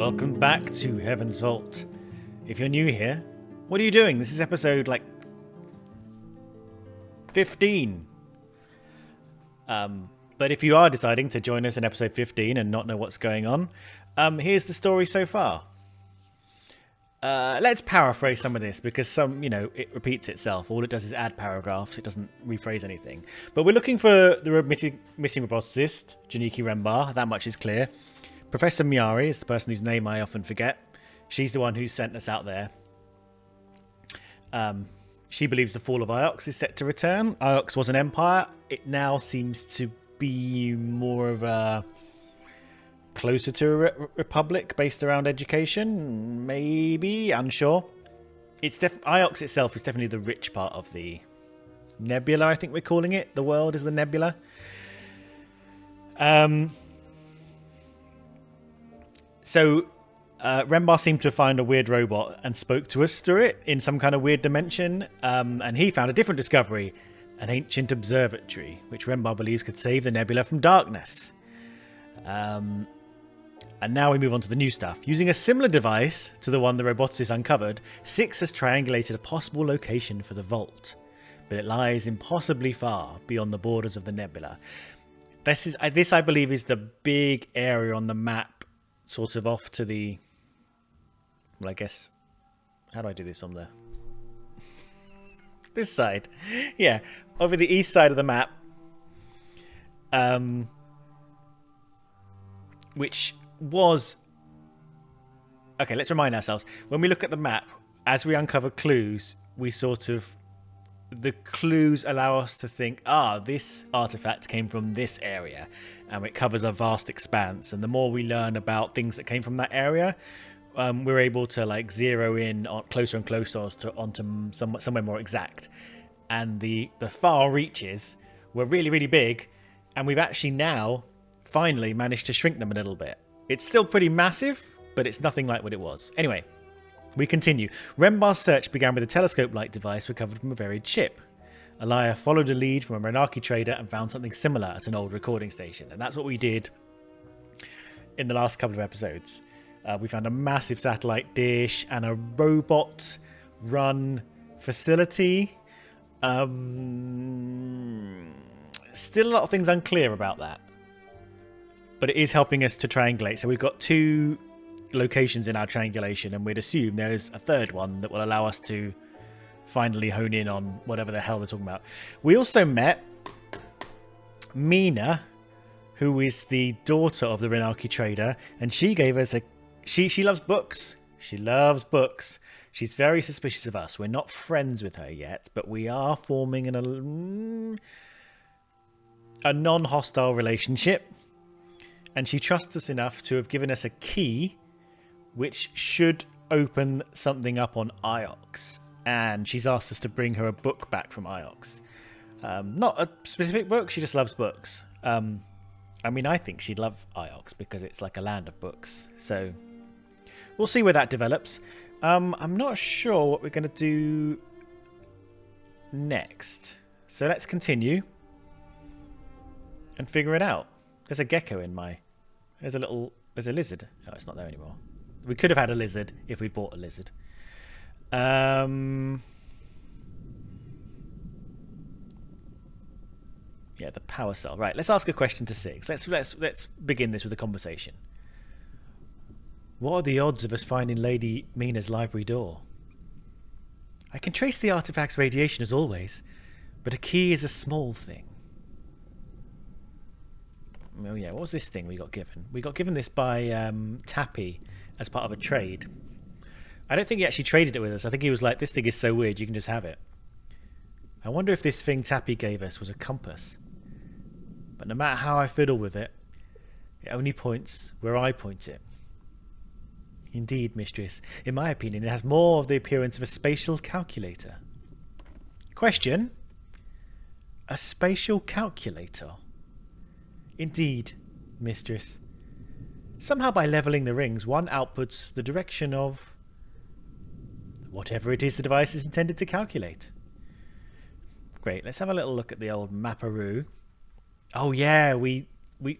Welcome back to Heaven's Vault. If you're new here, what are you doing? This is episode 15. But if you are deciding to join us in episode 15 and not know what's going on, here's the story so far. Let's paraphrase some of this because it repeats itself. All it does is add paragraphs. It doesn't rephrase anything. But we're looking for the missing roboticist, Janiki Rembar. That much is clear. Professor Miari is the person whose name I often forget. She's the one who sent us out there. She believes the fall of Iox is set to return. Iox was an empire. It now seems to be more of a closer to a republic based around education. Maybe, unsure. Iox itself is definitely the rich part of the nebula, I think we're calling it. The world is the nebula. So Rembar seemed to find a weird robot and spoke to us through it in some kind of weird dimension. And he found a different discovery, an ancient observatory, which Rembar believes could save the nebula from darkness. And now we move on to the new stuff. Using a similar device to the one the roboticist uncovered, Six has triangulated a possible location for the vault. But it lies impossibly far beyond the borders of the nebula. This, I believe, is the big area on the map, sort of off to the... Well, I guess... How do I do this on the... this side. Yeah, over the east side of the map. Which was... Okay, let's remind ourselves. When we look at the map, as we uncover clues, we sort of... The clues allow us to think, this artifact came from this area, and it covers a vast expanse. And the more we learn about things that came from that area, we're able to zero in on closer and closer onto somewhere more exact. And the far reaches were really, really big, and we've actually now finally managed to shrink them a little bit. It's still pretty massive, but it's nothing like what it was. Anyway. We continue. Rembar's search began with a telescope-like device recovered from a buried ship. Alaya followed a lead from a Renaki trader and found something similar at an old recording station. And that's what we did in the last couple of episodes. We found a massive satellite dish and a robot-run facility. Still a lot of things unclear about that. But it is helping us to triangulate. So we've got two locations in our triangulation, and we'd assume there's a third one that will allow us to finally hone in on whatever the hell they're talking about. We also met Mina, who is the daughter of the Renaki trader, and she gave us she loves books. She loves books. She's very suspicious of us. We're not friends with her yet, but we are forming a non-hostile relationship, and she trusts us enough to have given us a key which should open something up on Iox. And she's asked us to bring her a book back from Iox. Not a specific book, she just loves books. I think she'd love Iox because it's like a land of books. So we'll see where that develops. I'm not sure what we're going to do next. So let's continue and figure it out. There's a gecko in my... There's a lizard. Oh, it's not there anymore. We could have had a lizard if we bought a lizard. Yeah, the power cell. Right, let's ask a question to Six. Let's begin this with a conversation. What are the odds of us finding Lady Mina's library door? I can trace the artifact's radiation as always, but a key is a small thing. Oh yeah, what was this thing we got given? We got given this by Tappy as part of a trade. I don't think he actually traded it with us. I think he was like, this thing is so weird, you can just have it. I wonder if this thing Tappy gave us was a compass. But no matter how I fiddle with it, it only points where I point it. Indeed, mistress. In my opinion, it has more of the appearance of a spatial calculator. Question? A spatial calculator? Indeed, mistress. Somehow by levelling the rings, one outputs the direction of whatever it is the device is intended to calculate. Great, let's have a little look at the old Maparoo. Oh yeah, we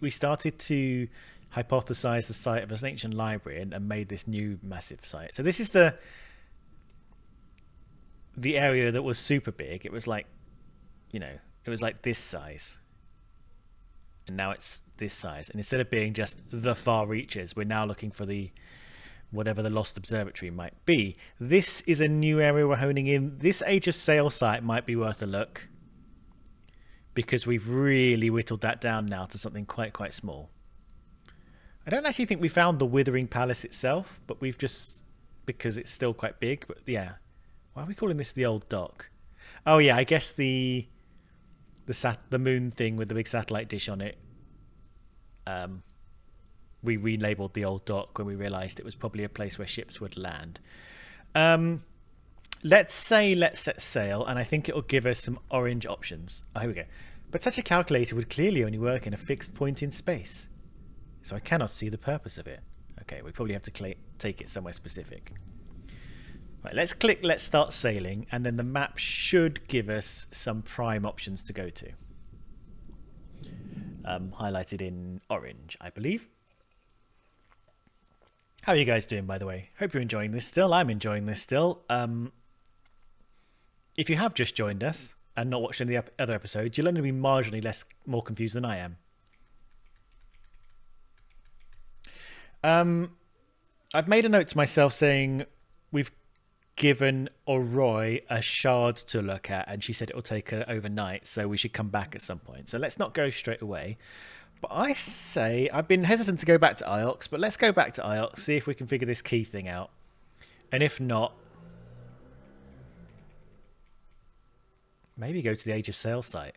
started to hypothesized the site of an ancient library and made this new massive site. So this is the area that was super big. It was like, you know, it was like this size. And now it's this size. And instead of being just the far reaches, we're now looking for the whatever the lost observatory might be. This is a new area we're honing in. This Age of Sail site might be worth a look, because we've really whittled that down now to something quite small. I don't actually think we found the Withering Palace itself, but we've just, because it's still quite big. But yeah, why are we calling this the old dock? Oh yeah, I guess the moon thing with the big satellite dish on it. We relabeled the old dock when we realised it was probably a place where ships would land. Let's set sail, and I think it'll give us some orange options. Oh, here we go. But such a calculator would clearly only work in a fixed point in space, so I cannot see the purpose of it. Okay, we probably have to take it somewhere specific. Right, let's click Let's Start Sailing, and then the map should give us some prime options to go to. Highlighted in orange, I believe. How are you guys doing, by the way? Hope you're enjoying this still. I'm enjoying this still. If you have just joined us and not watched any of the other episodes, you'll only be marginally more confused than I am. I've made a note to myself saying we've given Oroy a shard to look at, and she said it will take her overnight, so we should come back at some point. So let's not go straight away. But I say, I've been hesitant to go back to Iox, but let's go back to Iox, see if we can figure this key thing out. And if not, maybe go to the Age of Sail site.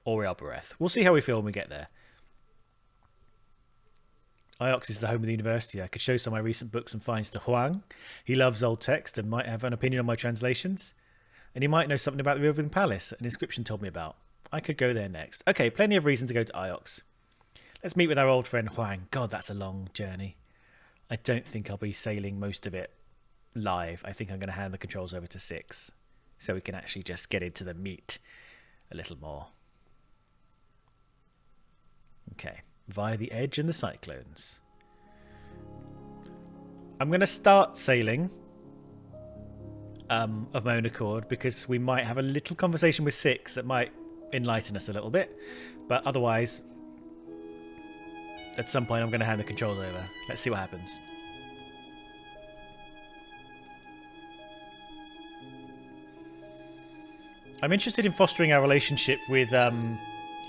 Or Albereth. We'll see how we feel when we get there. Iox is the home of the university. I could show some of my recent books and finds to Huang. He loves old text and might have an opinion on my translations. And he might know something about the Withering Palace an inscription told me about. I could go there next. Okay, plenty of reason to go to Iox. Let's meet with our old friend Huang. God, that's a long journey. I don't think I'll be sailing most of it live. I think I'm going to hand the controls over to Six, so we can actually just get into the meat a little more. Okay, via the edge and the cyclones. I'm going to start sailing of my own accord, because we might have a little conversation with Six that might enlighten us a little bit. But otherwise, at some point I'm going to hand the controls over. Let's see what happens. I'm interested in fostering our relationship with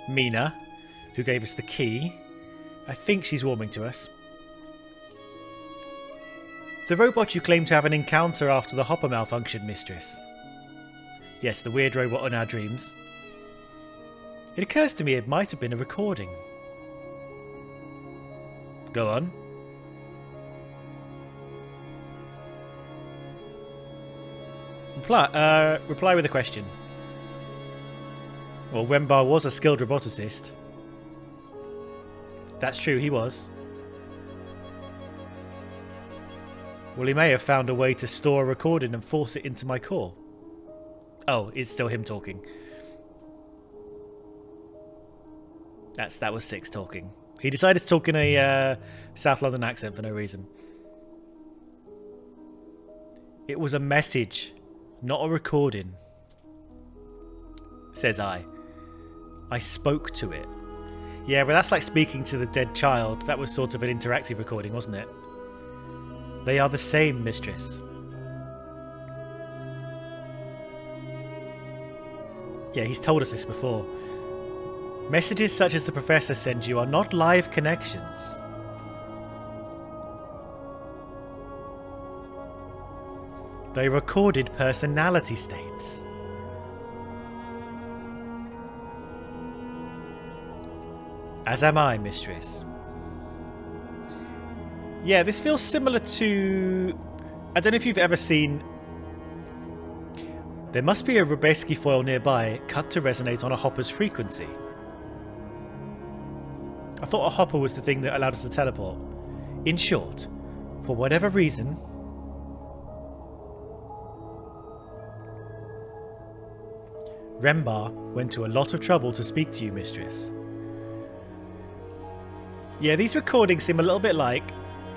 Mina, who gave us the key. I think she's warming to us. The robot you claim to have an encounter after the hopper malfunction, Mistress. Yes, the weird robot in our dreams. It occurs to me it might have been a recording. Go on. Reply with a question. Well, Rembar was a skilled roboticist. That's true, he was. Well, he may have found a way to store a recording and force it into my core. Oh, it's still him talking. That was Six talking. He decided to talk in a South London accent for no reason. It was a message, not a recording, says I. I spoke to it. Yeah, but that's like speaking to the dead child. That was sort of an interactive recording, wasn't it? They are the same, Mistress. Yeah, he's told us this before. Messages such as the Professor sends you are not live connections. They recorded personality states. As am I, Mistress. Yeah, this feels similar to... I don't know if you've ever seen... There must be a Rubeski foil nearby, cut to resonate on a hopper's frequency. I thought a hopper was the thing that allowed us to teleport. In short, for whatever reason... Rembar went to a lot of trouble to speak to you, Mistress. Yeah, these recordings seem a little bit like...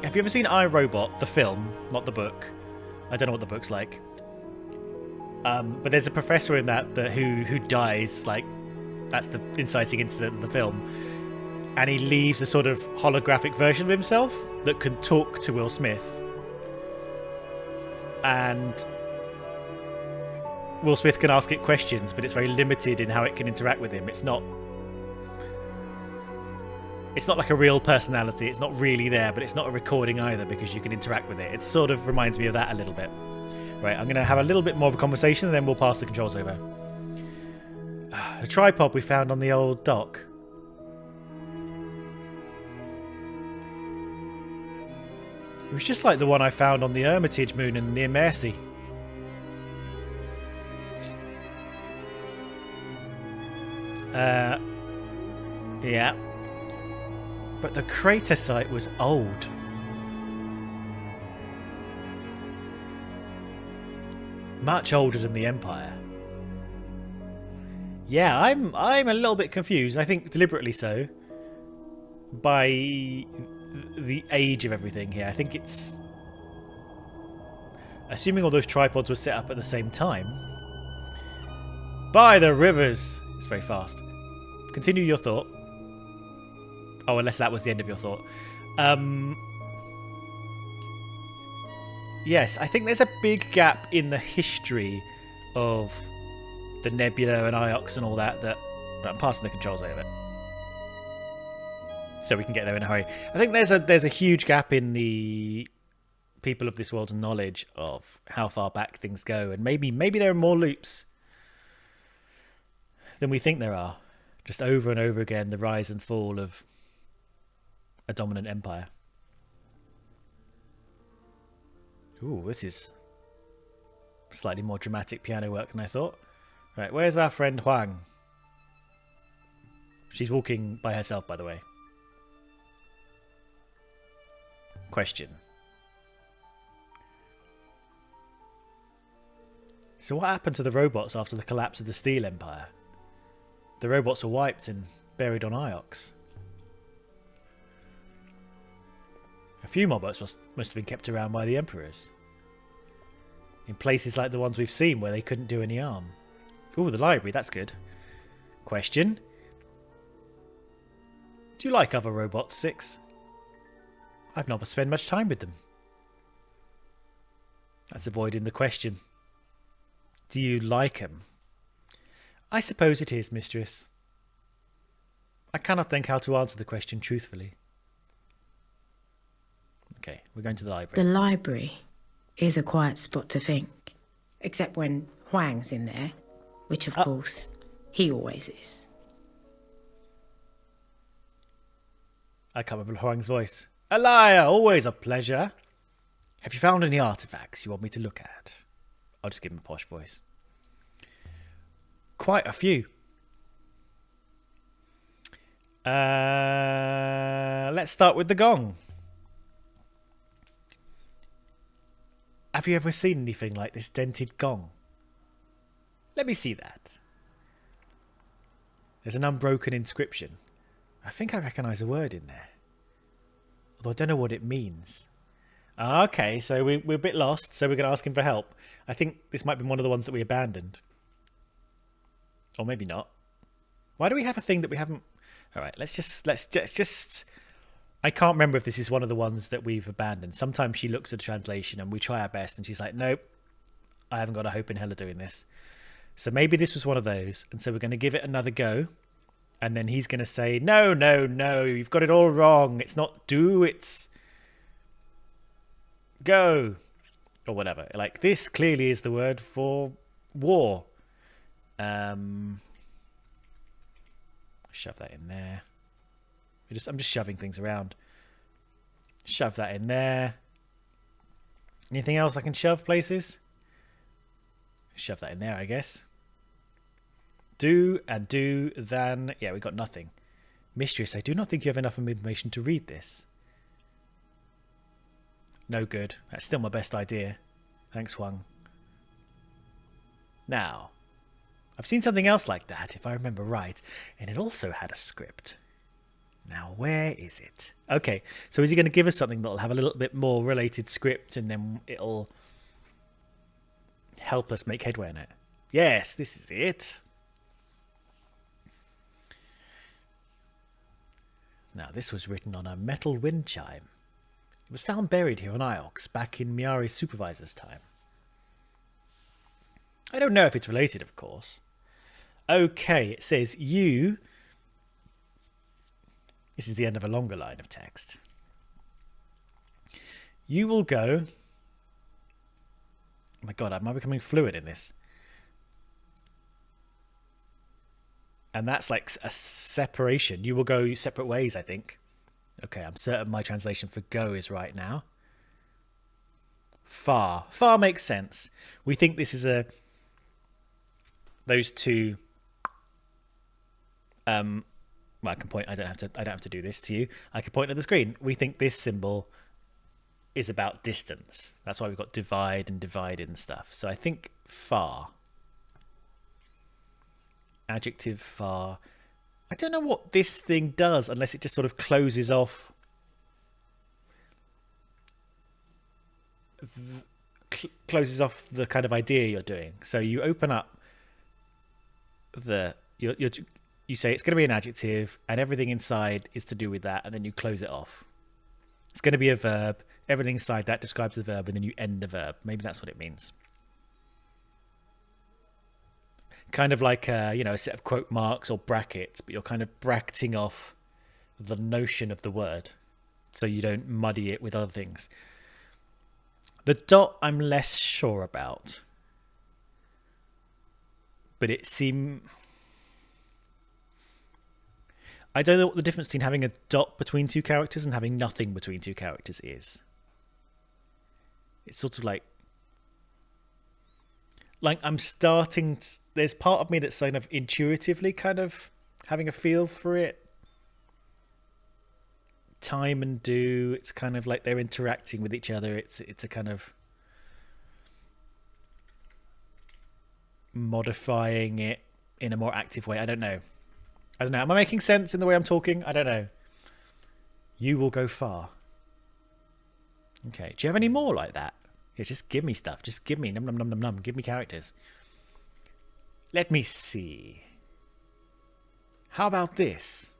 Have you ever seen I, Robot, the film, not the book? I don't know what the book's like. But there's a professor in that who dies, like, that's the inciting incident in the film. And he leaves a sort of holographic version of himself that can talk to Will Smith. And Will Smith can ask it questions, but it's very limited in how it can interact with him. It's not like a real personality. It's not really there, but it's not a recording either because you can interact with it. It sort of reminds me of that a little bit. Right, I'm going to have a little bit more of a conversation and then we'll pass the controls over. The tripod we found on the old dock. It was just like the one I found on the Hermitage moon and near Mercy. Yeah. But the crater site was old. Much older than the Empire. Yeah, I'm a little bit confused. I think deliberately so. By the age of everything here. I think it's... Assuming all those tripods were set up at the same time. By the rivers! It's very fast. Continue your thought. Oh, unless that was the end of your thought. Yes, I think there's a big gap in the history of the nebula and Iox and all that I'm passing the controls over. So we can get there in a hurry. I think there's a huge gap in the people of this world's knowledge of how far back things go, and maybe there are more loops than we think there are. Just over and over again, the rise and fall of a dominant empire. Ooh, this is slightly more dramatic piano work than I thought. Right, where's our friend Huang? She's walking by herself, by the way. Question. So what happened to the robots after the collapse of the Steel Empire? The robots were wiped and buried on Iox. A few robots must have been kept around by the emperors. In places like the ones we've seen where they couldn't do any harm. Ooh, the library, that's good. Question. Do you like other robots, Six? I've not spent much time with them. That's avoiding the question. Do you like them? I suppose it is, mistress. I cannot think how to answer the question truthfully. Okay, we're going to the library. The library is a quiet spot to think. Except when Huang's in there, which of course he always is. I can't remember Huang's voice. Elia, always a pleasure. Have you found any artifacts you want me to look at? I'll just give him a posh voice. Quite a few. Let's start with the gong. Have you ever seen anything like this dented gong? Let me see that. There's an unbroken inscription. I think I recognise a word in there. Although I don't know what it means. Okay, so we're a bit lost, so we're going to ask him for help. I think this might be one of the ones that we abandoned. Or maybe not. Why do we have a thing that we haven't... Alright, let's just... I can't remember if this is one of the ones that we've abandoned. Sometimes she looks at the translation and we try our best and she's like, nope, I haven't got a hope in hell of doing this. So maybe this was one of those. And so we're going to give it another go. And then he's going to say, no, no, no, you've got it all wrong. It's not do, it's go. Or whatever. Like, this clearly is the word for war. Shove that in there. I'm just shoving things around. Shove that in there. Anything else I can shove places? Shove that in there, I guess. Do and do, than... Yeah, we got nothing. Mistress, I do not think you have enough information to read this. No good. That's still my best idea. Thanks, Huang. Now, I've seen something else like that, if I remember right, and it also had a script. Now, where is it? Okay, so is he going to give us something that'll have a little bit more related script and then it'll help us make headway on it? Yes, this is it. Now, this was written on a metal wind chime. It was found buried here on Iox back in Miari's supervisor's time. I don't know if it's related, of course. Okay, it says you... This is the end of a longer line of text. You will go... Oh my god, am I becoming fluent in this? And that's like a separation. You will go separate ways, I think. Okay, I'm certain my translation for go is right now. Far. Far makes sense. We think this is a... Those two... well, I can point... I don't have to do this to you. I can point at the screen. We think this symbol is about distance. That's why we've got divide and divided and stuff. So I think far... Adjective far. I don't know what this thing does unless it just sort of closes off the kind of idea you're doing. So you open up the you say it's going to be an adjective and everything inside is to do with that, and then you close it off. It's going to be a verb. Everything inside that describes the verb, and then you end the verb. Maybe that's what it means. Kind of like a set of quote marks or brackets, but you're kind of bracketing off the notion of the word so you don't muddy it with other things. The dot I'm less sure about, but it seems... I don't know what the difference between having a dot between two characters and having nothing between two characters is. It's sort of like I'm starting... There's part of me that's kind of intuitively kind of having a feel for it. Time and do. It's kind of like they're interacting with each other. It's a kind of modifying it in a more active way. I don't know. Am I making sense in the way I'm talking? I don't know. You will go far. Okay. Do you have any more like that? Yeah, just give me stuff. Just give me num num num num num. Give me characters. Let me see. How about this?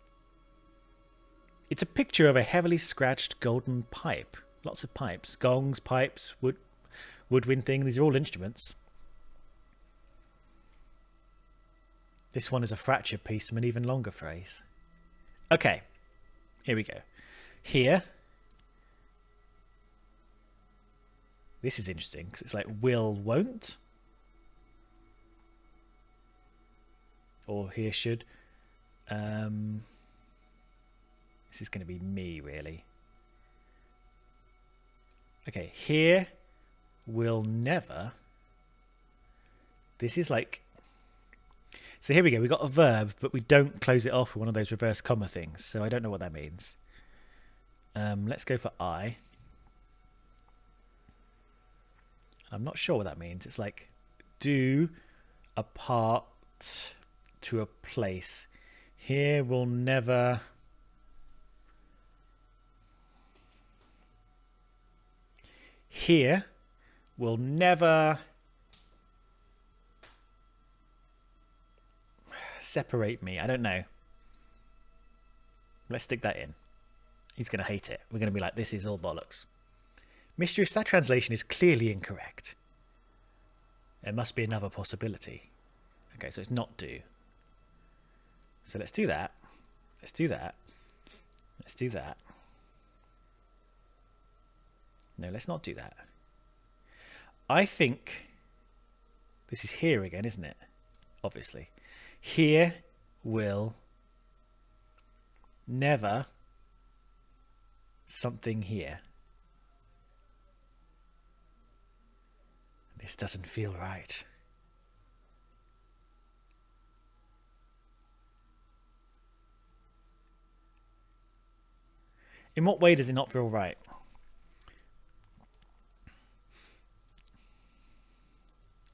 It's a picture of a heavily scratched golden pipe. Lots of pipes. Gongs, pipes, woodwind thing. These are all instruments. This one is a fracture piece from an even longer phrase. Okay. Here we go. Here. This is interesting because it's like will, won't. Or here should. This is going to be me, really. Okay, here will never. This is like... So here we go. We got a verb, but we don't close it off with one of those reverse comma things. So I don't know what that means. Let's go for I. I'm not sure what that means. It's like do apart to a place. Here will never... Here will never separate me. I don't know. Let's stick that in. He's going to hate it. We're going to be like, this is all bollocks. Mistress, that translation is clearly incorrect. There must be another possibility. Okay, so it's not do. So let's do that. Let's do that. Let's do that. No, let's not do that. I think this is here again, isn't it? Obviously. Here will never something here. This doesn't feel right. In what way does it not feel right?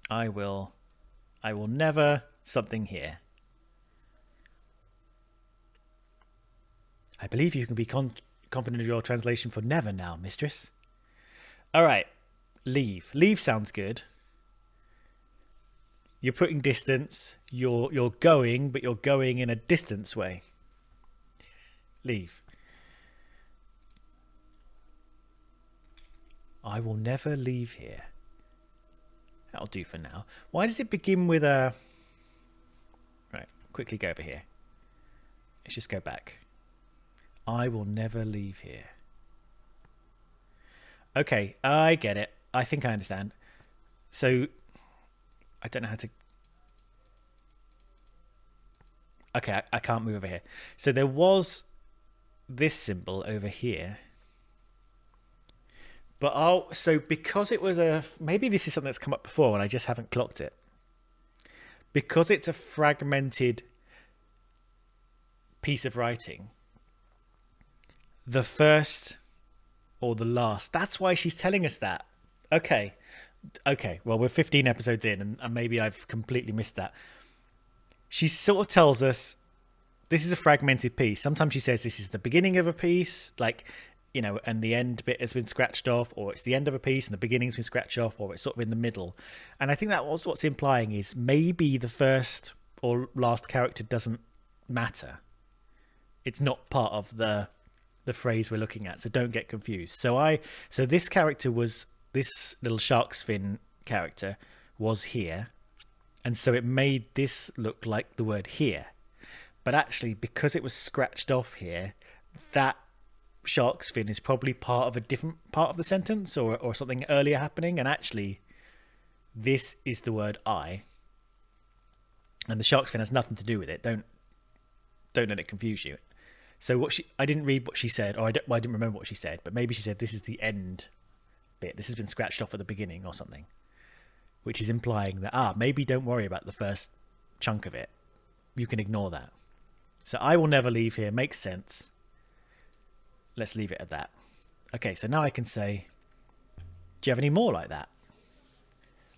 I will never something here. I I believe you can be confident of your translation for never now, mistress. All right. Leave. Leave sounds good. You're putting distance. You're going, but you're going in a distance way. Leave. I will never leave here. That'll do for now. Why does it begin with a... Right, quickly go over here. Let's just go back. I will never leave here. Okay, I get it. I think I understand. So, I don't know how to... Okay, I can't move over here. So there was this symbol over here. But so because it was a... Maybe this is something that's come up before and I just haven't clocked it. Because it's a fragmented piece of writing, the first or the last, that's why she's telling us that. Okay, well, we're 15 episodes in and maybe I've completely missed that. She sort of tells us this is a fragmented piece. Sometimes she says this is the beginning of a piece, like... You know, and the end bit has been scratched off, or it's the end of a piece and the beginning's been scratched off, or it's sort of in the middle. And I think that was what's implying is maybe the first or last character doesn't matter. It's not part of the phrase we're looking at, so don't get confused. So this character was, this little shark's fin character was here, and so it made this look like the word here. But actually, because it was scratched off here, that shark's fin is probably part of a different part of the sentence or something earlier happening, and actually this is the word I, and the shark's fin has nothing to do with it. Don't let it confuse you. So I didn't read what she said, or I didn't remember what she said, but maybe she said this is the end bit, this has been scratched off at the beginning or something, which is implying that maybe don't worry about the first chunk of it, you can ignore that. So I will never leave here makes sense. Let's leave it at that. Okay, so now I can say, do you have any more like that?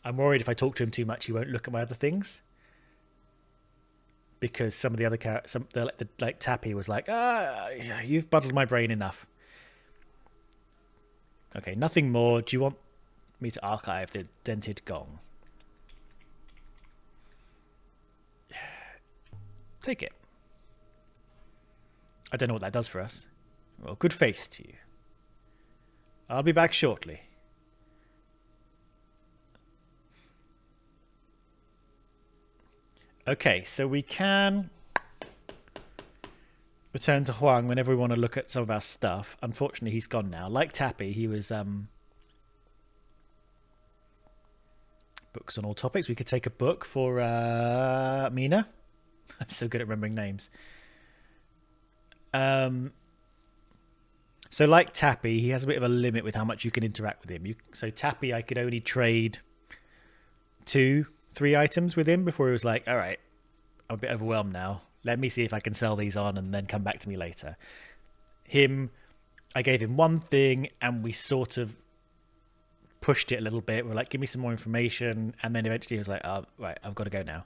I'm worried if I talk to him too much, he won't look at my other things. Because some of the other characters, like Tappy was like, you've muddled my brain enough. Okay, nothing more. Do you want me to archive the dented gong? Take it. I don't know what that does for us. Well, good faith to you. I'll be back shortly. Okay, so we can return to Huang whenever we want to look at some of our stuff. Unfortunately, he's gone now. Like Tappy, he was books on all topics. We could take a book for Mina. I'm so good at remembering names. So like Tappy, he has a bit of a limit with how much you can interact with him. So Tappy, I could only trade 2-3 items with him before he was like, all right, I'm a bit overwhelmed now. Let me see if I can sell these on and then come back to me later. Him, I gave him one thing and we sort of pushed it a little bit. We're like, give me some more information. And then eventually he was like, oh, right, I've got to go now.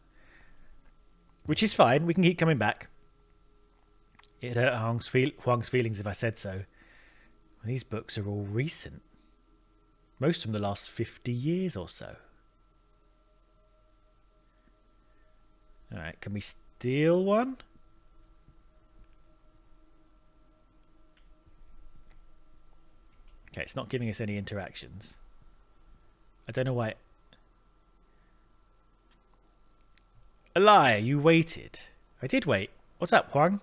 Which is fine. We can keep coming back. It hurt Huang's feelings if I said so. These books are all recent. Most from the last 50 years or so. Alright, can we steal one? Okay, it's not giving us any interactions. I don't know why. A liar, you waited. I did wait. What's up, Huang?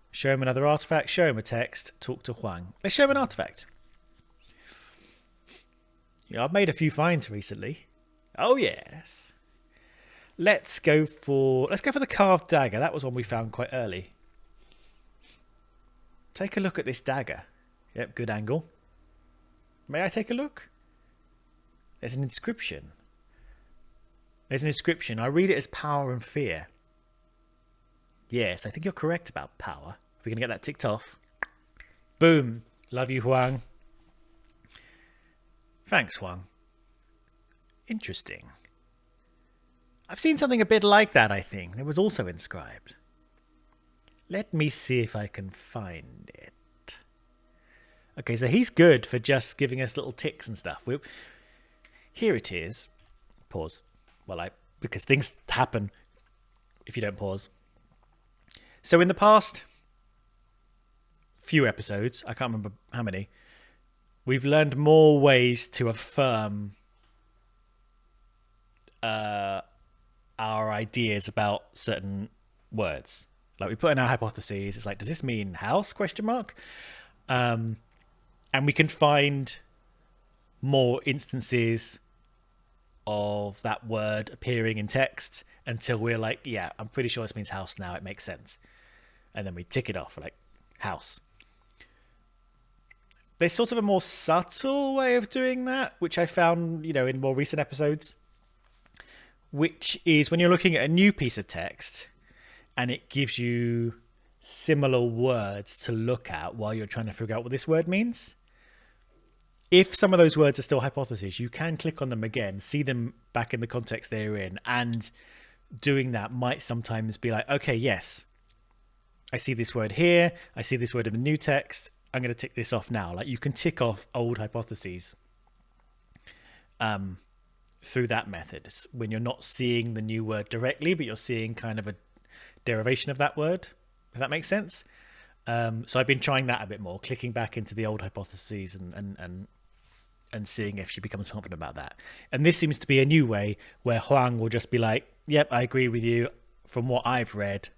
Show him another artifact, show him a text, talk to Huang. Let's show him an artifact. Yeah, I've made a few finds recently. Oh yes. Let's go for the carved dagger. That was one we found quite early. Take a look at this dagger. Yep, good angle. May I take a look? There's an inscription. There's an inscription. I read it as power and fear. Yes, I think you're correct about power. We're going to get that ticked off. Boom. Love you, Huang. Thanks, Huang. Interesting. I've seen something a bit like that, I think. It was also inscribed. Let me see if I can find it. Okay, so he's good for just giving us little ticks and stuff. Here it is. Pause. Well, because things happen if you don't pause. So in the past few episodes, I can't remember how many, we've learned more ways to affirm our ideas about certain words. Like we put in our hypotheses. It's like, does this mean house? ? And we can find more instances of that word appearing in text until we're like, yeah, I'm pretty sure this means house now. It makes sense. And then we tick it off, like house. There's sort of a more subtle way of doing that, which I found, in more recent episodes, which is when you're looking at a new piece of text and it gives you similar words to look at while you're trying to figure out what this word means. If some of those words are still hypotheses, you can click on them again, see them back in the context they're in, and doing that might sometimes be like, okay, yes, I see this word here, I see this word in the new text, I'm going to tick this off now. Like you can tick off old hypotheses through that method when you're not seeing the new word directly, but you're seeing kind of a derivation of that word, if that makes sense. So I've been trying that a bit more, clicking back into the old hypotheses and seeing if she becomes confident about that. And this seems to be a new way where Huang will just be like, yep, I agree with you. From what I've read,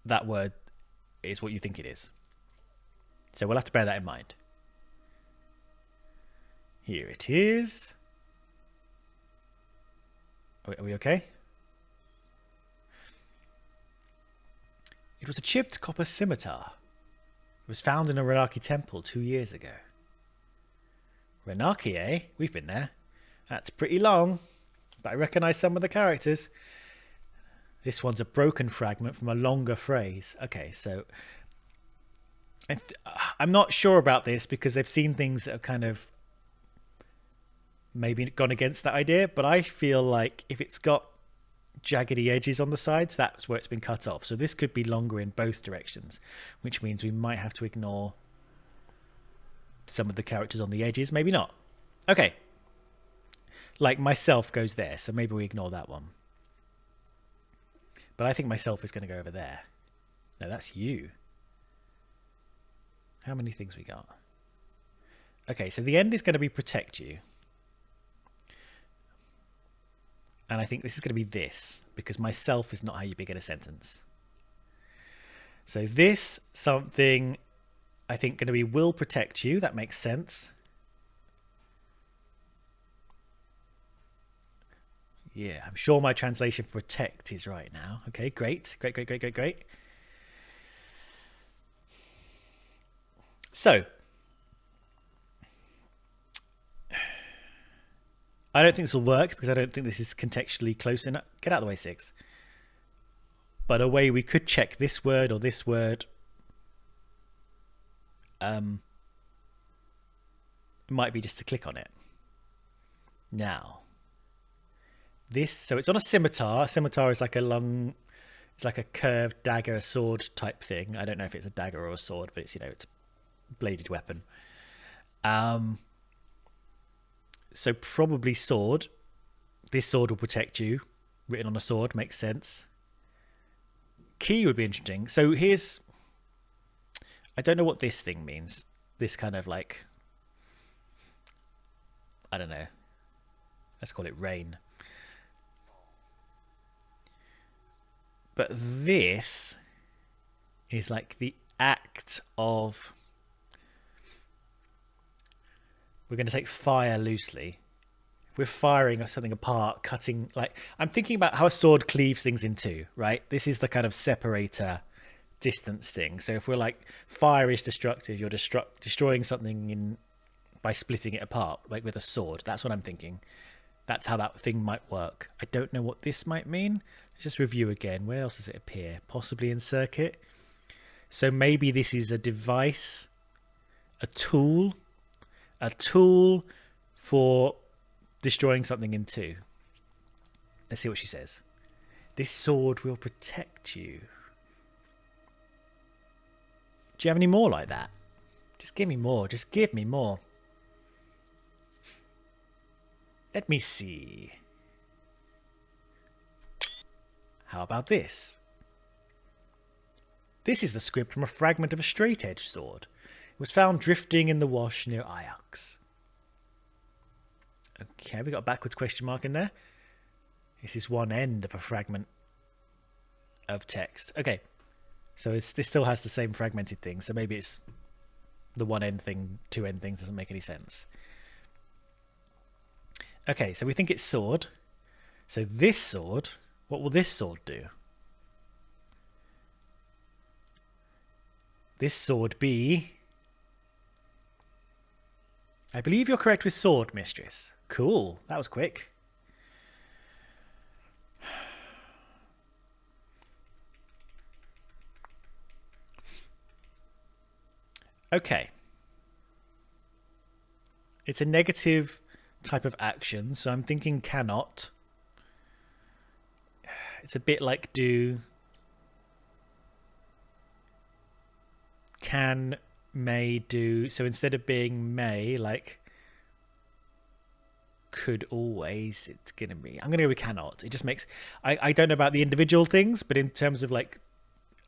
that word is what you think it is. So we'll have to bear that in mind. Here it is. Are we okay? It was a chipped copper scimitar. It was found in a Renaki temple 2 years ago. Renaki, eh? We've been there. That's pretty long, but I recognise some of the characters. This one's a broken fragment from a longer phrase. Okay, so I'm not sure about this because they've seen things that have kind of maybe gone against that idea, but I feel like if it's got jaggedy edges on the sides, that's where it's been cut off. So this could be longer in both directions, which means we might have to ignore some of the characters on the edges. Maybe not. Okay. Like myself goes there, so maybe we ignore that one. But I think myself is going to go over there. No, that's you. How many things we got? Okay, so the end is going to be protect you. And I think this is going to be this, because myself is not how you begin a sentence. So this something, I think, going to be will protect you. That makes sense. Yeah, I'm sure my translation for protect is right now. Okay, great. Great. So, I don't think this will work because I don't think this is contextually close enough. Get out of the way, 6. But a way we could check this word or this word might be just to click on it. Now, so it's on a scimitar. A scimitar is like it's like a curved dagger, sword type thing. I don't know if it's a dagger or a sword, but it's, it's a bladed weapon. So probably sword. This sword will protect you. Written on a sword makes sense. Key would be interesting. So I don't know what this thing means. This kind of like, I don't know. Let's call it rain. But this is like the act of, we're going to take fire loosely. If we're firing something apart, cutting, like, I'm thinking about how a sword cleaves things in two, right? This is the kind of separator distance thing. So if we're like, fire is destructive, you're destroying something by splitting it apart, like with a sword. That's what I'm thinking. That's how that thing might work. I don't know what this might mean. Let's just review again. Where else does it appear? Possibly in circuit. So maybe this is a device, a tool for destroying something in two. Let's see what she says. This sword will protect you. Do you have any more like that? Just give me more. Just give me more. Let me see. How about this? This is the script from a fragment of a straight-edge sword. It was found drifting in the wash near Ajax. Okay, we got a backwards question mark in there. This is one end of a fragment of text. Okay, so this still has the same fragmented thing, so maybe it's the one end thing, two end thing doesn't make any sense. Okay, so we think it's sword. So this sword, what will this sword do? This sword be... I believe you're correct with sword, mistress. Cool, that was quick. Okay. It's a negative type of action, so I'm thinking cannot. It's a bit like do. Can, may, do. So instead of being may, like could always, it's going to be... I'm going to go with cannot. It just makes... I don't know about the individual things, but in terms of like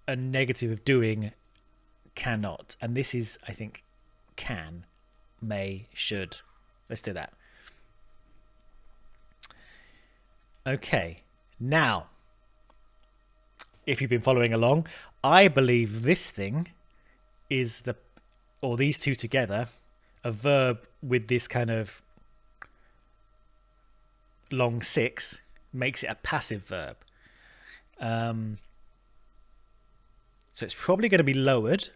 a negative of doing, cannot. And this is, I think, can, may, should. Let's do that. Okay. Now, if you've been following along, I believe this thing is the... or these two together, a verb with this kind of long 6 makes it a passive verb. So it's probably going to be lowered.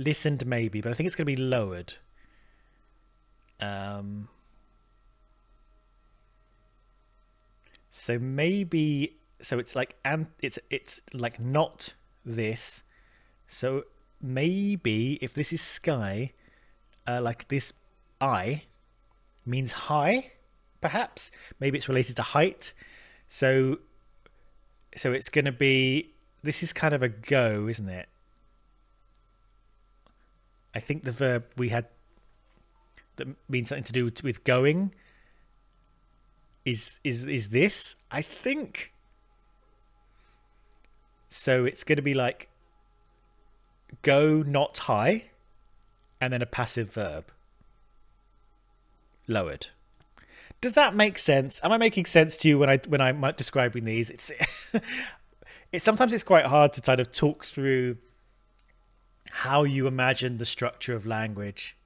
Listened maybe, but I think it's going to be lowered. So maybe, so it's like, and it's like not this. So maybe if this is sky, like this I means high, perhaps. Maybe it's related to height. So it's going to be, this is kind of a go, isn't it? I think the verb we had that means something to do with going is this, I think. So it's going to be like go not high and then a passive verb. Lowered. Does that make sense? Am I making sense to you when I'm describing these? It's sometimes it's quite hard to kind of talk through how you imagine the structure of language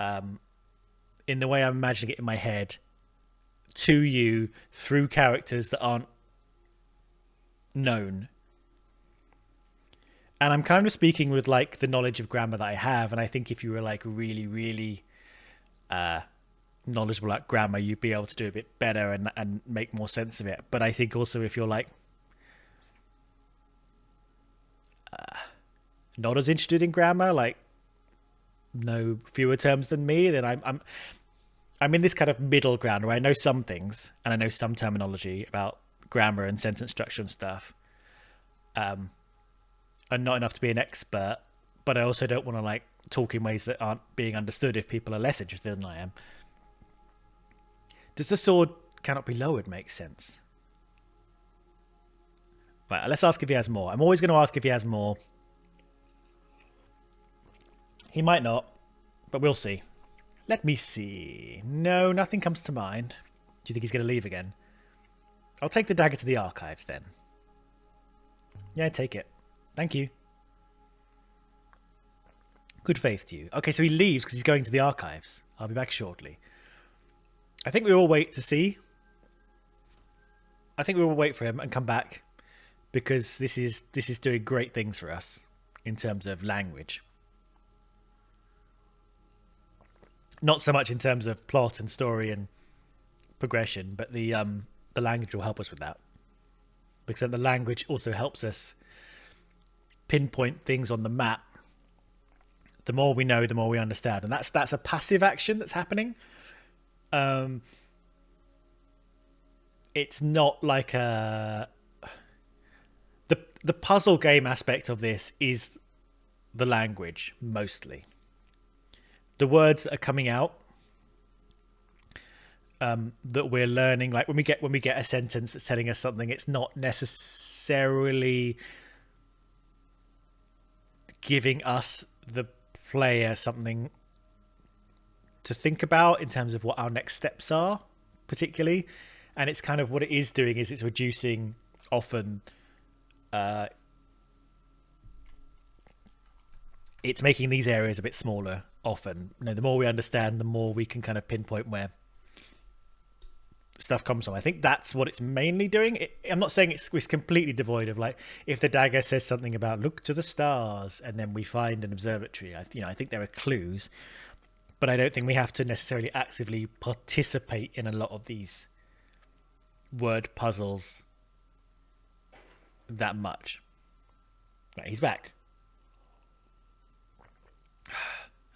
in the way I'm imagining it in my head to you through characters that aren't known. And I'm kind of speaking with like the knowledge of grammar that I have, and I think if you were like really, really knowledgeable at grammar, you'd be able to do a bit better and make more sense of it. But I think also if you're like not as interested in grammar, like know fewer terms than me, then I'm in this kind of middle ground where I know some things and I know some terminology about grammar and sentence structure and stuff, and not enough to be an expert, but I also don't want to like talk in ways that aren't being understood if people are less interested than I am. Does the sword cannot be lowered make sense? Right, let's ask if he has more. I'm always going to ask if he has more. He might not, but we'll see. Let me see. No, nothing comes to mind. Do you think he's going to leave again? I'll take the dagger to the archives then. Yeah, take it. Thank you. Good faith to you. Okay, so he leaves because he's going to the archives. I'll be back shortly. I think we will wait to see. I think we will wait for him and come back because this is doing great things for us in terms of language. Not so much in terms of plot and story and progression, but the language will help us with that. Because the language also helps us pinpoint things on the map. The more we know, the more we understand. And that's a passive action that's happening. It's not like the puzzle game aspect of this is the language, mostly. The words that are coming out that we're learning, like when we get a sentence that's telling us something, it's not necessarily giving us, the player, something to think about in terms of what our next steps are, particularly. And it's kind of what it is doing is it's reducing often. It's making these areas a bit smaller often. You know, the more we understand, the more we can kind of pinpoint where stuff comes from. I think that's what it's mainly doing. I'm not saying it's completely devoid of, like, if the dagger says something about look to the stars and then we find an observatory, I think there are clues, but I don't think we have to necessarily actively participate in a lot of these word puzzles that much. Right, he's back.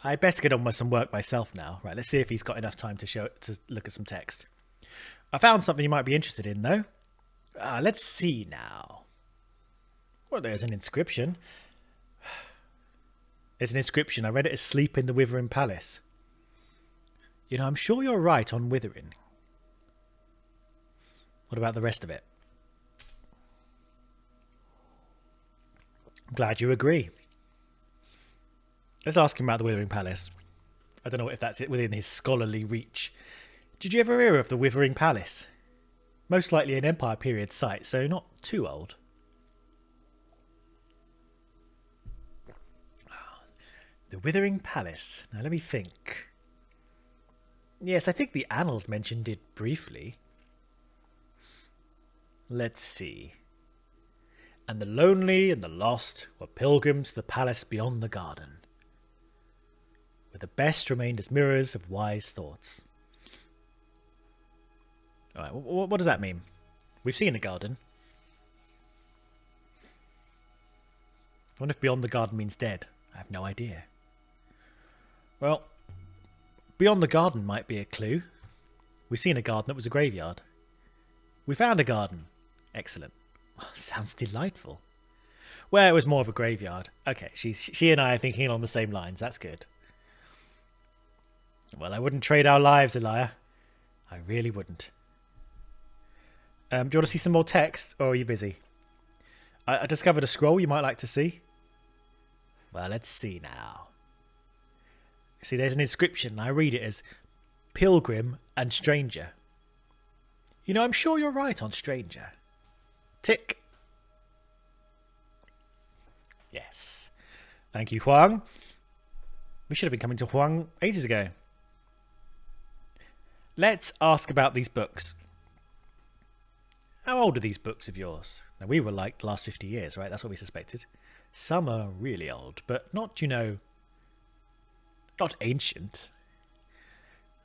I best get on with some work myself now. Right, let's see if he's got enough time to look at some text. I found something you might be interested in, though. Let's see now. Well, there's an inscription. There's an inscription. I read it as "Sleep in the Withering Palace." You know, I'm sure you're right on withering. What about the rest of it? I'm glad you agree. Let's ask him about the Withering Palace. I don't know if that's it within his scholarly reach. Did you ever hear of the Withering Palace? Most likely an Empire period site, so not too old. The Withering Palace. Now let me think. Yes, I think the annals mentioned it briefly. Let's see. And the lonely and the lost were pilgrims to the palace beyond the garden, where the best remained as mirrors of wise thoughts. All right, what does that mean? We've seen a garden. I wonder if beyond the garden means dead. I have no idea. Well, beyond the garden might be a clue. We've seen a garden that was a graveyard. We found a garden. Excellent. Sounds delightful. Well, it was more of a graveyard. Okay, she and I are thinking along the same lines. That's good. Well, I wouldn't trade our lives, Elia. I really wouldn't. Do you want to see some more text, or are you busy? I discovered a scroll you might like to see. Well, let's see now. See, there's an inscription. I read it as Pilgrim and Stranger. You know, I'm sure you're right on Stranger. Tick. Yes. Thank you, Huang. We should have been coming to Huang ages ago. Let's ask about these books. How old are these books of yours? Now, we were like the last 50 years, right? That's what we suspected. Some are really old, but not, not ancient.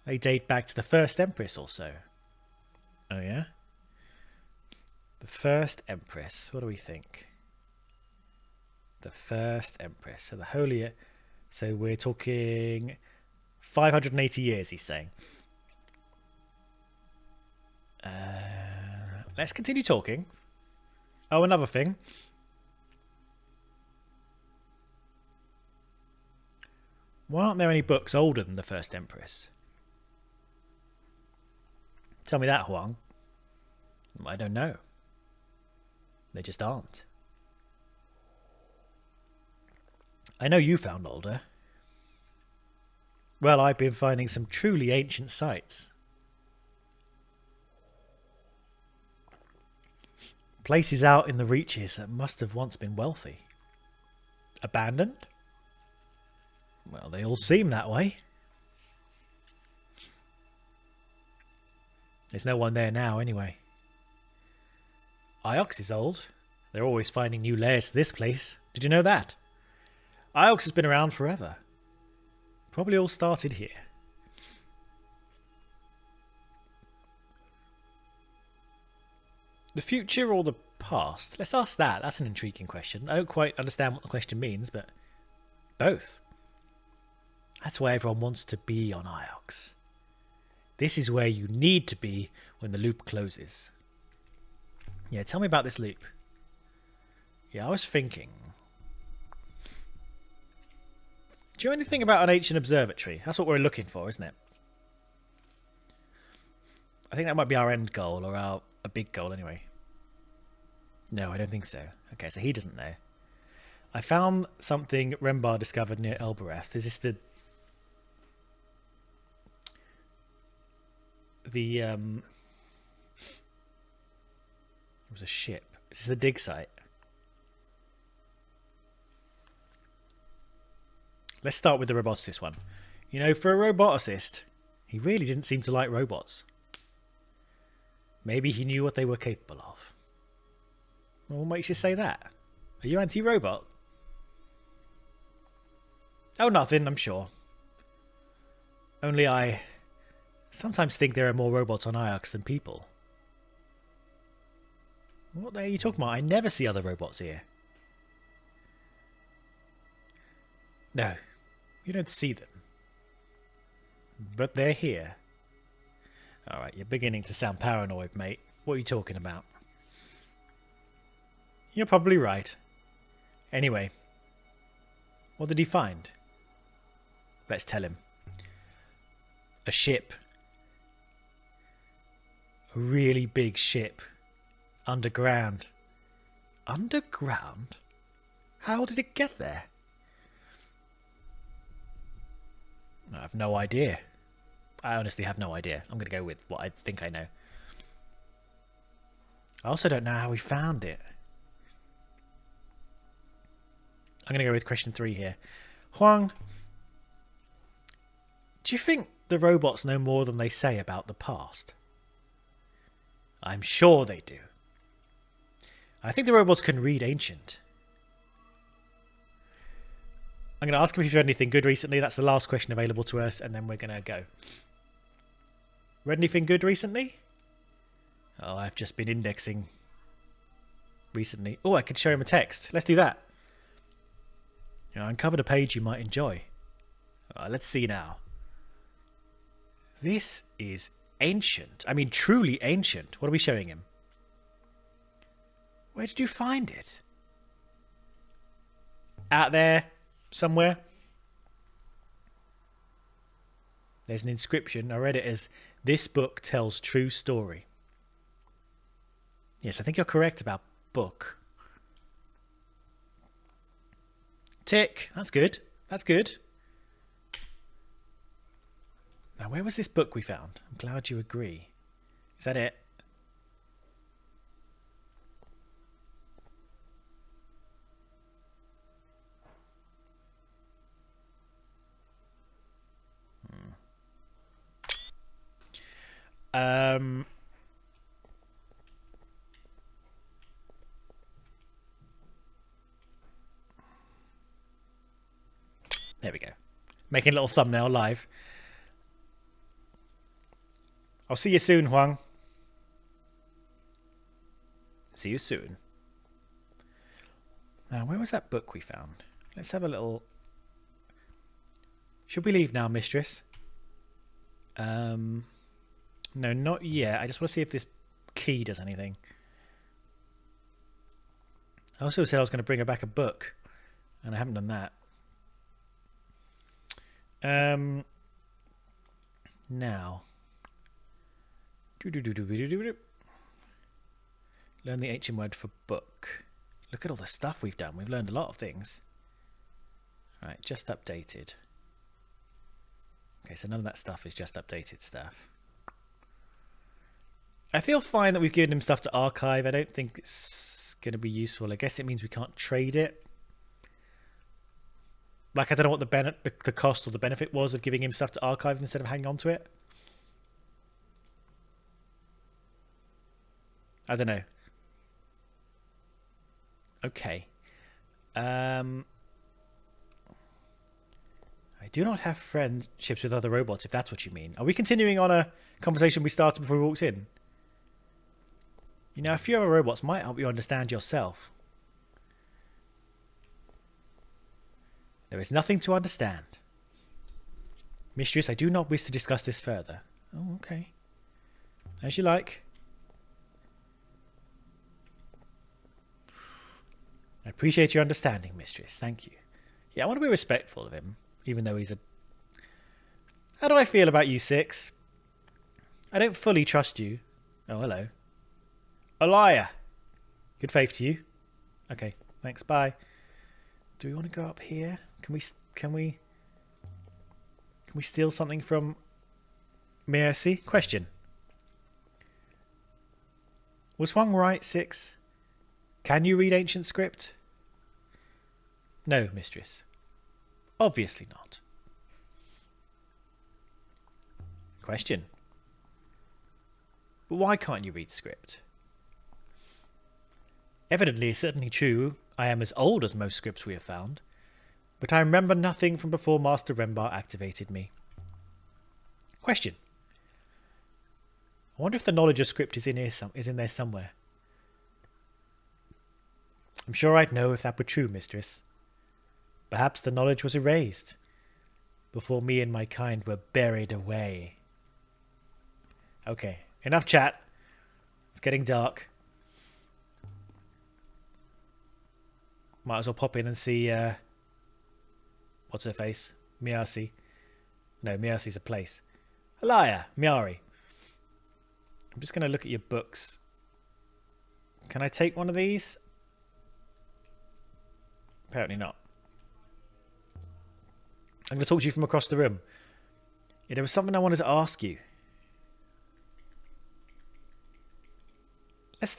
They date back to the First Empress or so. Oh, yeah? The First Empress. What do we think? The First Empress. So the Holy... So we're talking 580 years, he's saying. Let's continue talking. Oh, another thing. Why aren't there any books older than the First Empress? Tell me that, Huang. I don't know. They just aren't. I know you found older. Well, I've been finding some truly ancient sites. Places out in the reaches that must have once been wealthy. Abandoned? Well, they all seem that way. There's no one there now, anyway. Iox is old. They're always finding new layers to this place. Did you know that? Iox has been around forever. Probably all started here. The future or the past? Let's ask that. That's an intriguing question. I don't quite understand what the question means, but both. That's where everyone wants to be on Iox. This is where you need to be when the loop closes. Yeah, tell me about this loop. Yeah, I was thinking. Do you know anything about an ancient observatory? That's what we're looking for, isn't it? I think that might be our end goal, or a big goal anyway. No, I don't think so. Okay, so he doesn't know. I found something Rembar discovered near Elbereth. Is this the it was a ship. Is this the dig site? Let's start with the roboticist one. You know, for a roboticist, he really didn't seem to like robots. Maybe he knew what they were capable of. Well, what makes you say that? Are you anti-robot? Oh, nothing, I'm sure. Only I sometimes think there are more robots on Iox than people. What are you talking about? I never see other robots here. No, you don't see them. But they're here. Alright, you're beginning to sound paranoid, mate. What are you talking about? You're probably right. Anyway, what did he find? Let's tell him. A ship. A really big ship. Underground. Underground? How did it get there? I have no idea. I honestly have no idea. I'm going to go with what I think I know. I also don't know how we found it. I'm going to go with question 3 here. Huang, do you think the robots know more than they say about the past? I'm sure they do. I think the robots can read ancient. I'm going to ask him if you've read anything good recently. That's the last question available to us, and then we're going to go. Read anything good recently? Oh, I've just been indexing recently. Oh, I could show him a text. Let's do that. I uncovered a page you might enjoy. Let's see now. This is ancient. I mean, truly ancient. What are we showing him? Where did you find it? Out there, somewhere. There's an inscription. I read it as, "This book tells true story." Yes, I think you're correct about book. Tick. That's good. That's good. Now, where was this book we found? I'm glad you agree. Is that it? There we go. Making a little thumbnail live. I'll see you soon, Huang. See you soon. Now, where was that book we found? Let's have a little... Should we leave now, mistress? No, not yet. I just want to see if this key does anything. I also said I was going to bring her back a book, and I haven't done that. Now. Learn the ancient word for book. Look at all the stuff we've done. We've learned a lot of things. Right, just updated. Okay, so none of that stuff is just updated stuff. I feel fine that we've given him stuff to archive. I don't think it's going to be useful. I guess it means we can't trade it. Like, I don't know what the cost or the benefit was of giving him stuff to archive instead of hanging on to it. I don't know. Okay. I do not have friendships with other robots, if that's what you mean. Are we continuing on a conversation we started before we walked in? You know, a few other robots might help you understand yourself. There is nothing to understand. Mistress, I do not wish to discuss this further. Oh, okay. As you like. I appreciate your understanding, mistress. Thank you. Yeah, I want to be respectful of him, even though he's a... How do I feel about you, Six? I don't fully trust you. Oh, hello. A liar. Good faith to you. Okay, thanks, bye. Do we want to go up here? Can we steal something from Mercy? Question. Was Huang right, Six? Can you read ancient script? No, mistress. Obviously not. Question. But why can't you read script? Evidently, it's certainly true. I am as old as most scripts we have found, but I remember nothing from before Master Rembar activated me. Question. I wonder if the knowledge of script is in there somewhere. I'm sure I'd know if that were true, mistress. Perhaps the knowledge was erased before me and my kind were buried away. Okay, enough chat. It's getting dark. Might as well pop in and see, what's her face? Miasi. No, Miasi's a place. Alaya, Miari. I'm just going to look at your books. Can I take one of these? Apparently not. I'm going to talk to you from across the room. Yeah, there was something I wanted to ask you.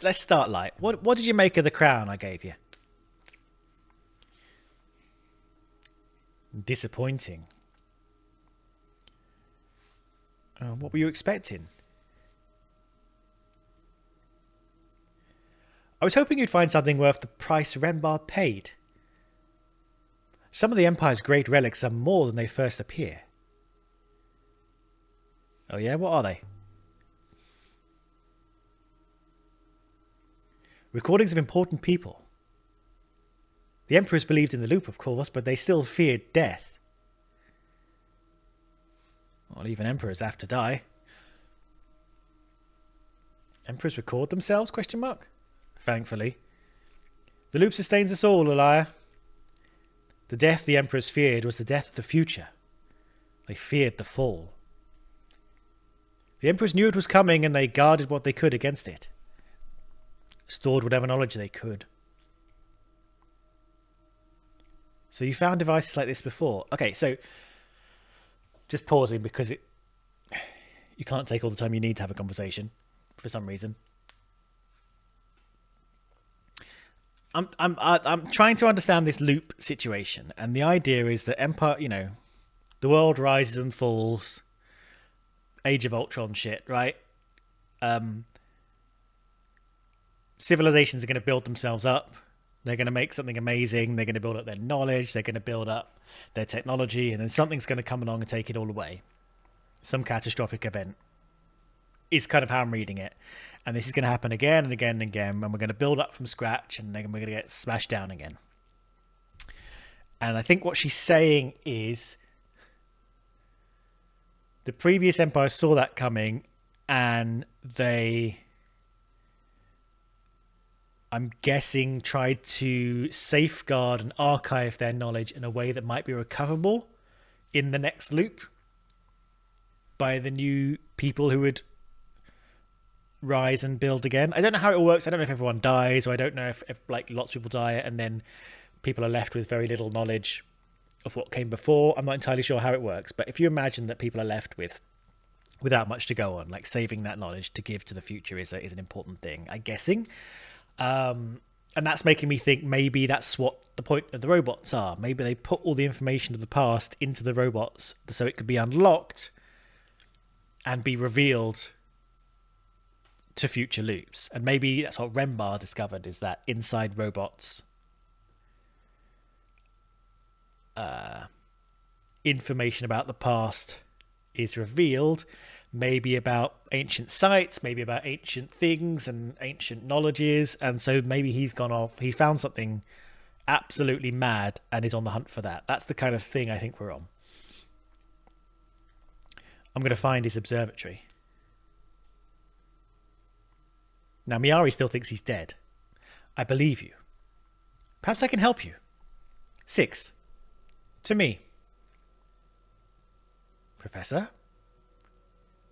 Let's start light. What did you make of the crown I gave you? Disappointing. What were you expecting? I was hoping you'd find something worth the price Rembar paid. Some of the Empire's great relics are more than they first appear. Oh yeah, what are they? Recordings of important people. The Emperors believed in the loop, of course, but they still feared death. Well, even Emperors have to die. Emperors record themselves? Question mark. Thankfully. The loop sustains us all, Elia. The death the Emperors feared was the death of the future. They feared the fall. The Emperors knew it was coming and they guarded what they could against it. Stored whatever knowledge they could. So you found devices like this before. Okay, so just pausing because you can't take all the time you need to have a conversation for some reason. I'm trying to understand this loop situation, and the idea is that Empire, the world rises and falls, Age of Ultron shit, right? Civilizations are going to build themselves up. They're going to make something amazing. They're going to build up their knowledge. They're going to build up their technology. And then something's going to come along and take it all away. Some catastrophic event is kind of how I'm reading it. And this is going to happen again and again and again. And we're going to build up from scratch. And then we're going to get smashed down again. And I think what she's saying is the previous empire saw that coming. And they... I'm guessing, tried to safeguard and archive their knowledge in a way that might be recoverable in the next loop by the new people who would rise and build again. I don't know how it works. I don't know if everyone dies, or I don't know if like lots of people die and then people are left with very little knowledge of what came before. I'm not entirely sure how it works, but if you imagine that people are left without much to go on, like saving that knowledge to give to the future is an important thing, I'm guessing. And that's making me think maybe that's what the point of the robots are. Maybe they put all the information of the past into the robots so it could be unlocked and be revealed to future loops. And maybe that's what Rembar discovered, is that inside robots information about the past is revealed. Maybe about ancient sites, maybe about ancient things and ancient knowledges. And so maybe he's gone off. He found something absolutely mad and is on the hunt for that. That's the kind of thing I think we're on. I'm going to find his observatory. Now, Miari still thinks he's dead. I believe you. Perhaps I can help you. 6. To me. Professor?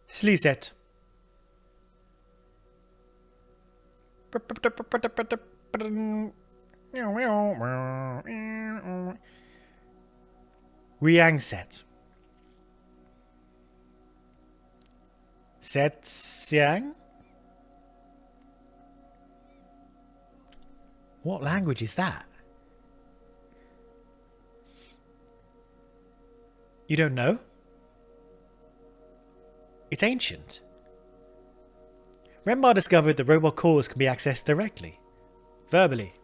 Slizet. Riangset. Set Siang? What language is that? You don't know? It's ancient. Renmar discovered that robot cores can be accessed directly, verbally,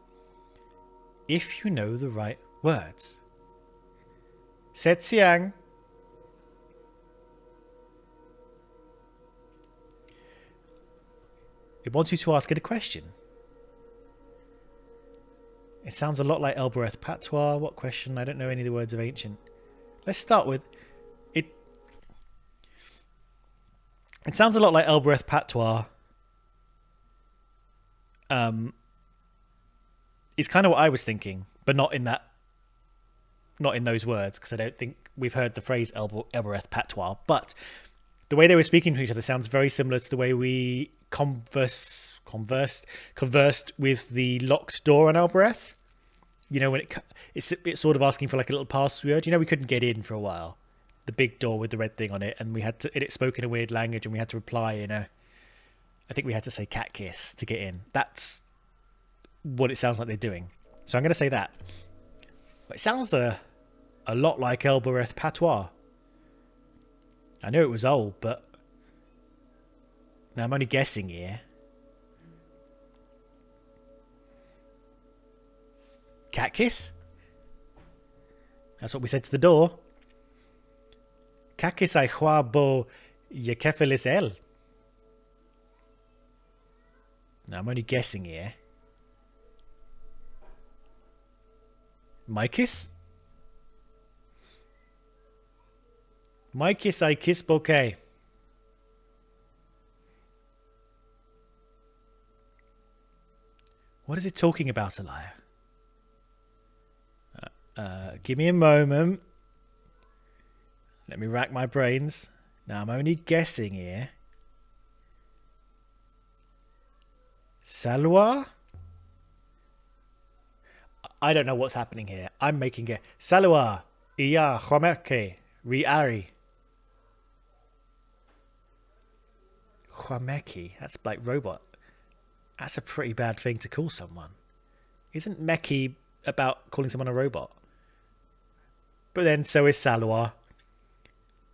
if you know the right words. Set Siang. It wants you to ask it a question. It sounds a lot like Elbereth patois. What question? I don't know any of the words of ancient. Let's start with it. It sounds a lot like Elbereth patois. It's kind of what I was thinking, but not in those words, because I don't think we've heard the phrase Elbereth patois. But the way they were speaking to each other sounds very similar to the way we conversed with the locked door on Elbereth. You know, when it's sort of asking for like a little password. You know, we couldn't get in for a while. The big door with the red thing on it, and we had to. It spoke in a weird language, and we had to reply in a. I think we had to say cat kiss to get in. That's what it sounds like they're doing. So I'm going to say that. It sounds a lot like Elbereth patois. I know it was old, but now I'm only guessing here. Cat kiss? That's what we said to the door. Kakis ai chwa bo yekefelis el. Now I'm only guessing here. My kiss? My kiss I kiss bouquet. What is it talking about, Elia? Give me a moment. Let me rack my brains. Now I'm only guessing here. Salwa? I don't know what's happening here. I'm making it. Salwa. Iya. Huameke. Riari. Huameki. That's like robot. That's a pretty bad thing to call someone. Isn't Meki about calling someone a robot? But then so is Salwa.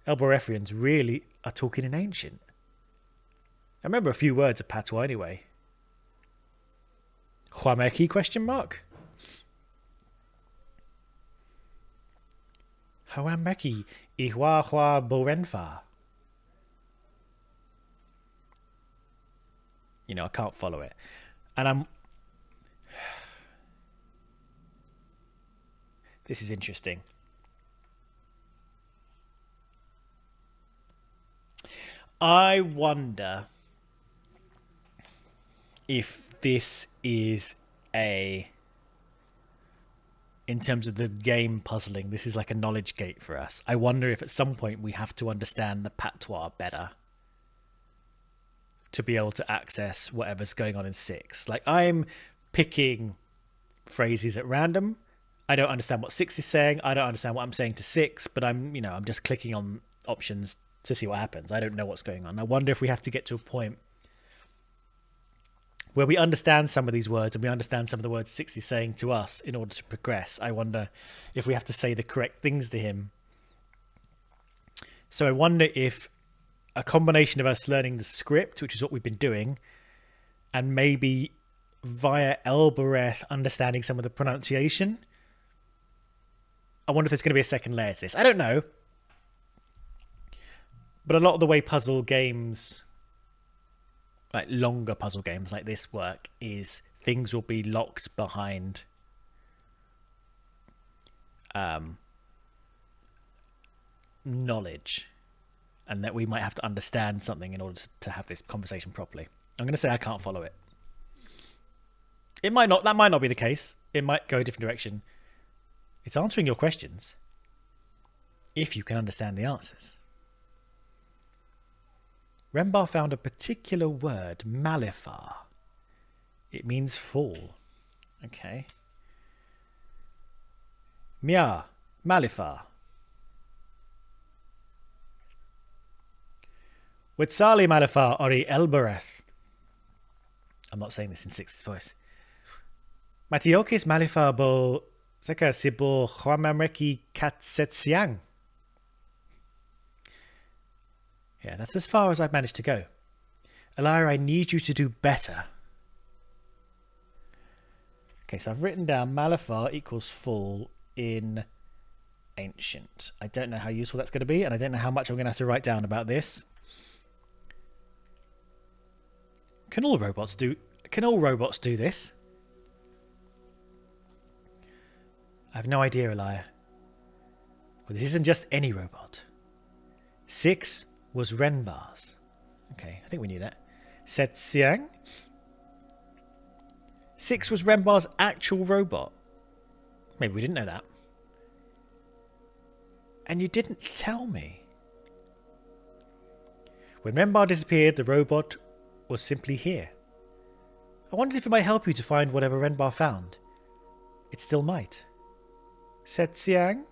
Elberethrians really are talking in ancient. I remember a few words of patois anyway. Huameki question mark? Huameki ihua hua borenfa. You know, I can't follow it. And this is interesting. I wonder if this is in terms of the game puzzling, this is like a knowledge gate for us. I wonder if at some point we have to understand the patois better to be able to access whatever's going on in 6. Like, I'm picking phrases at random. I don't understand what 6 is saying. I don't understand what I'm saying to 6, but I'm just clicking on options to see what happens. I don't know what's going on. I wonder if we have to get to a point where we understand some of these words and we understand some of the words 6 is saying to us in order to progress. I wonder if we have to say the correct things to him. So I wonder if a combination of us learning the script, which is what we've been doing, and maybe via Elbereth understanding some of the pronunciation. I wonder if there's going to be a second layer to this. I don't know. But a lot of the way puzzle games, like longer puzzle games like this work, is things will be locked behind knowledge, and that we might have to understand something in order to have this conversation properly. I'm going to say I can't follow it. It might not. That might not be the case. it might go a different direction. It's answering your questions if you can understand the answers. Rembar found a particular word, malifar. It means fall. Okay. Mia, malifar. Witsali malifar ori elbereth. I'm not saying this in Six's voice. Matiokis malifar bo zeka sibo chwamamreki katsetsiang. Yeah, that's as far as I've managed to go. Elia, I need you to do better. Okay, so I've written down malifar equals fall in ancient. I don't know how useful that's going to be, and I don't know how much I'm going to have to write down about this. Can all robots do this? I have no idea, Elia. Well, this isn't just any robot. 6 was Renbar's. Okay, I think we knew that. Setsiang? 6 was Renbar's actual robot. Maybe we didn't know that. And you didn't tell me. When Renbar disappeared, the robot was simply here. I wondered if it might help you to find whatever Renbar found. It still might. Setsiang?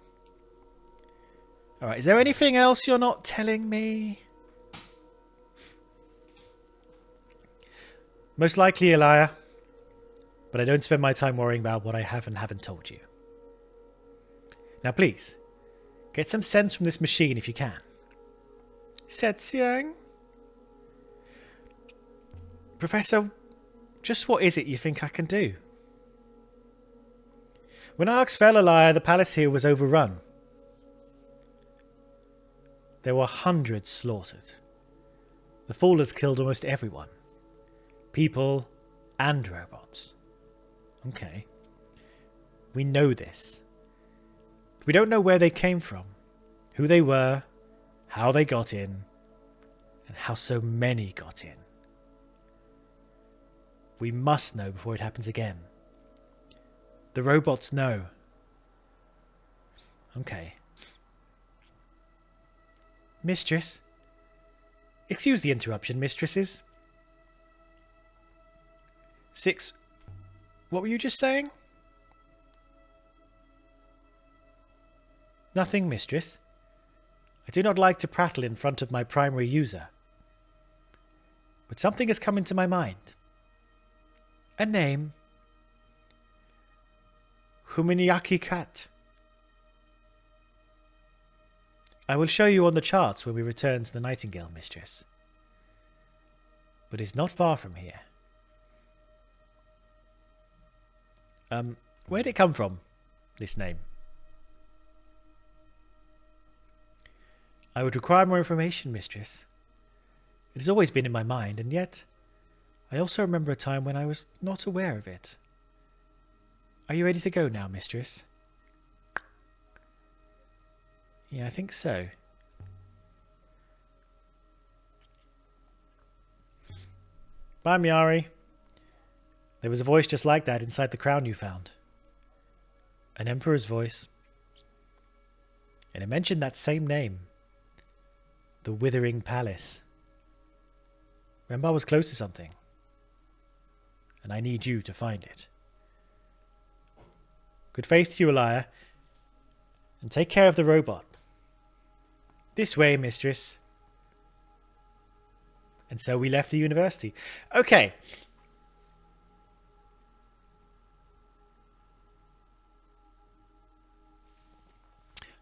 Alright, is there anything else you're not telling me? Most likely, Elia. But I don't spend my time worrying about what I have and haven't told you. Now please, get some sense from this machine if you can. Setsiang? Professor, just what is it you think I can do? When Arx fell, Elia, the palace here was overrun. There were hundreds slaughtered. The fall has killed almost everyone. People and robots. Okay. We know this. We don't know where they came from, who they were, how they got in, and how so many got in. We must know before it happens again. The robots know. Okay. Mistress? Excuse the interruption, mistresses. 6. What were you just saying? Nothing, mistress. I do not like to prattle in front of my primary user. But something has come into my mind. A name. Huminiaki Kat. I will show you on the charts when we return to the Nightingale, mistress. But it's not far from here. Where did it come from, this name? I would require more information, mistress. It has always been in my mind, and yet I also remember a time when I was not aware of it. Are you ready to go now, mistress? Yeah, I think so. Bye, Miari. There was a voice just like that inside the crown you found. An emperor's voice. And it mentioned that same name. The Withering Palace. Renbar was close to something. And I need you to find it. Good faith to you, Elia. And take care of the robot. This way, mistress. And so we left the university. Okay.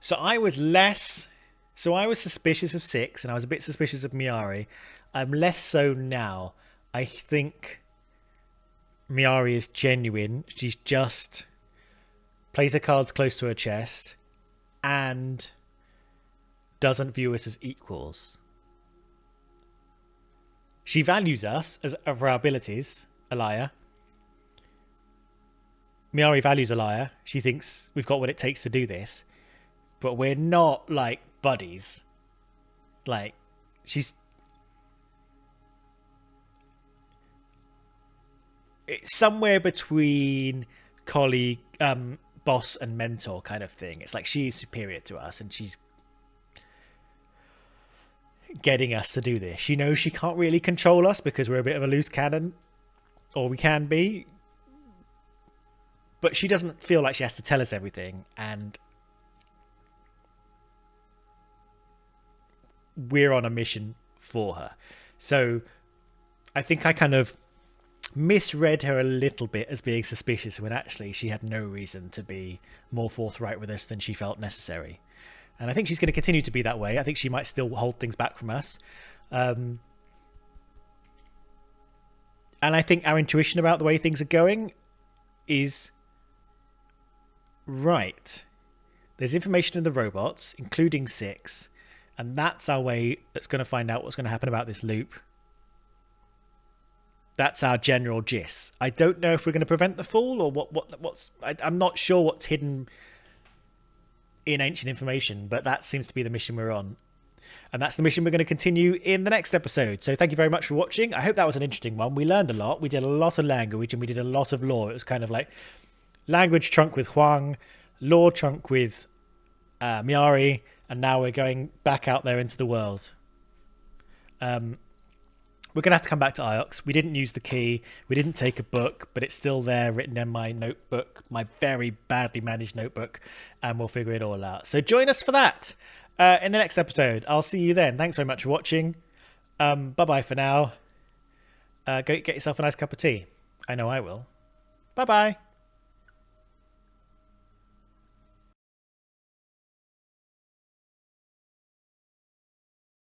So I was suspicious of 6 and I was a bit suspicious of Miari. I'm less so now. I think Miari is genuine. She's just plays her cards close to her chest and doesn't view us as equals. She values us as of our abilities, Elia. Miari values Elia. She thinks we've got what it takes to do this. But we're not, like, buddies. Like, she's... It's somewhere between colleague, boss and mentor kind of thing. It's like she's superior to us and she's getting us to do this. She knows she can't really control us because we're a bit of a loose cannon, or we can be, but she doesn't feel like she has to tell us everything, and we're on a mission for her. So I think I kind of misread her a little bit as being suspicious when actually she had no reason to be more forthright with us than she felt necessary. And I think she's going to continue to be that way. I think she might still hold things back from us. And I think our intuition about the way things are going is right. There's information in the robots, including 6, and that's our way that's going to find out what's going to happen about this loop. That's our general gist. I don't know if we're going to prevent the fall or I'm not sure what's hidden in ancient information, but that seems to be the mission we're on. And that's the mission we're going to continue in the next episode. So thank you very much for watching. I hope that was an interesting one. We learned a lot. We did a lot of language and we did a lot of lore. It was kind of like language chunk with Huang, lore chunk with Miari, and now we're going back out there into the world. We're going to have to come back to Iox. We didn't use the key. We didn't take a book, but it's still there written in my notebook, my very badly managed notebook, and we'll figure it all out. So join us for that in the next episode. I'll see you then. Thanks very much for watching. Bye-bye for now. Go get yourself a nice cup of tea. I know I will. Bye-bye.